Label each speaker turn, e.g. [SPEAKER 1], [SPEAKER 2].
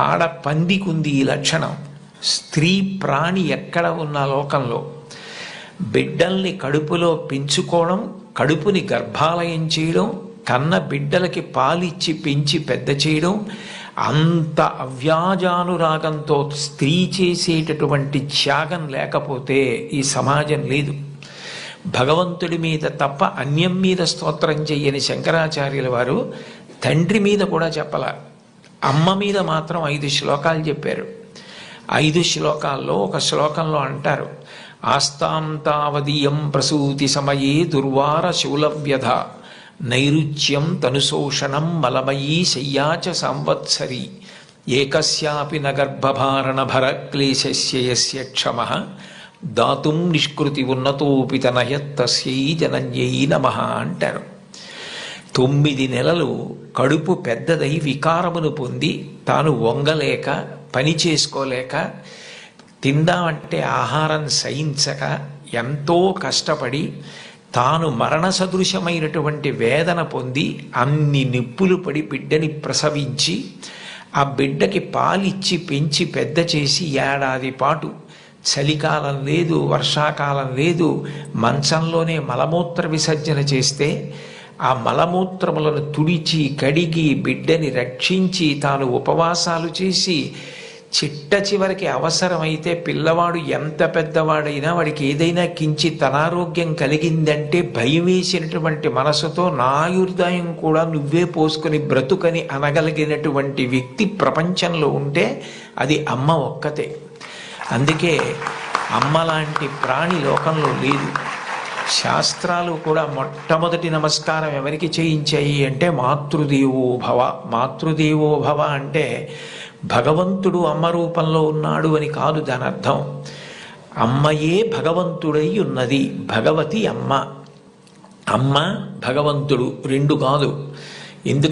[SPEAKER 1] ఆడ పందికుంది ఈ లక్షణం. స్త్రీ ప్రాణి ఎక్కడ ఉన్న లోకంలో బిడ్డల్ని కడుపులో పెంచుకోవడం, కడుపుని గర్భాలయం చేయడం, కన్న బిడ్డలకి పాలిచ్చి పెంచి పెద్ద చేయడం, అంత అవ్యాజానురాగంతో స్త్రీ చేసేటటువంటి త్యాగం లేకపోతే ఈ సమాజం లేదు. భగవంతుడి మీద తప్ప అన్యం మీద స్తోత్రం చెయ్యని శంకరాచార్యుల వారు తండ్రి మీద కూడా చెప్పల, అమ్మ మీద మాత్రం 5 శ్లోకాలు చెప్పారు. 5 శ్లోకాల్లో ఒక శ్లోకంలో అంటారు, ఆస్తాంతావదీయం ప్రసూతి సమయే దుర్వార శూలవ్యధ నైరుచ్యం తనుశోషణం మలమయీ శయ్యాచ సంవత్సరి ఏకస్యాపి నగర్భభారణ భర క్లేశస్య యస్య క్షమః దాతుం నిష్కృతి ఉన్నతోపి తనయత్తస్యై జనన్యై నమః అంటారు. 9 నెలలు కడుపు పెద్దదై వికారమును పొంది తాను వంగలేక పని చేసుకోలేక తిందామంటే ఆహారం సహించక ఎంతో కష్టపడి తాను మరణ సదృశమైనటువంటి వేదన పొంది అన్ని నిప్పులు పడి బిడ్డని ప్రసవించి ఆ బిడ్డకి పాలిచ్చి పెంచి పెద్ద చేసి ఏడాది పాటు చలికాలం లేదు, వర్షాకాలం లేదు, మంచంలోనే మలమూత్ర విసర్జన చేస్తే ఆ మలమూత్రములను తుడిచి కడిగి బిడ్డని రక్షించి తాను ఉపవాసాలు చేసి చిట్ట చివరికి అవసరమైతే పిల్లవాడు ఎంత పెద్దవాడైనా వాడికి ఏదైనా కించిత్ అనారోగ్యం కలిగిందంటే భయం వేసినటువంటి మనసుతో నా ఆయుర్దాయం కూడా నువ్వే పోసుకొని బ్రతుకని అనగలిగినటువంటి వ్యక్తి ప్రపంచంలో ఉంటే అది అమ్మ ఒక్కతే. అందుకే అమ్మ లాంటి ప్రాణి లోకంలో లేదు. శాస్త్రాలు కూడా మొట్టమొదటి నమస్కారం ఎవరికి చేయించాయి అంటే మాతృదేవో భవ. మాతృదేవో భవ అంటే భగవంతుడు అమ్మ రూపంలో ఉన్నాడు అని కాదు దాని అర్థం. అమ్మయే భగవంతుడై ఉన్నది, భగవతి అమ్మ. అమ్మ భగవంతుడు 2 కాదు. ఎందుకు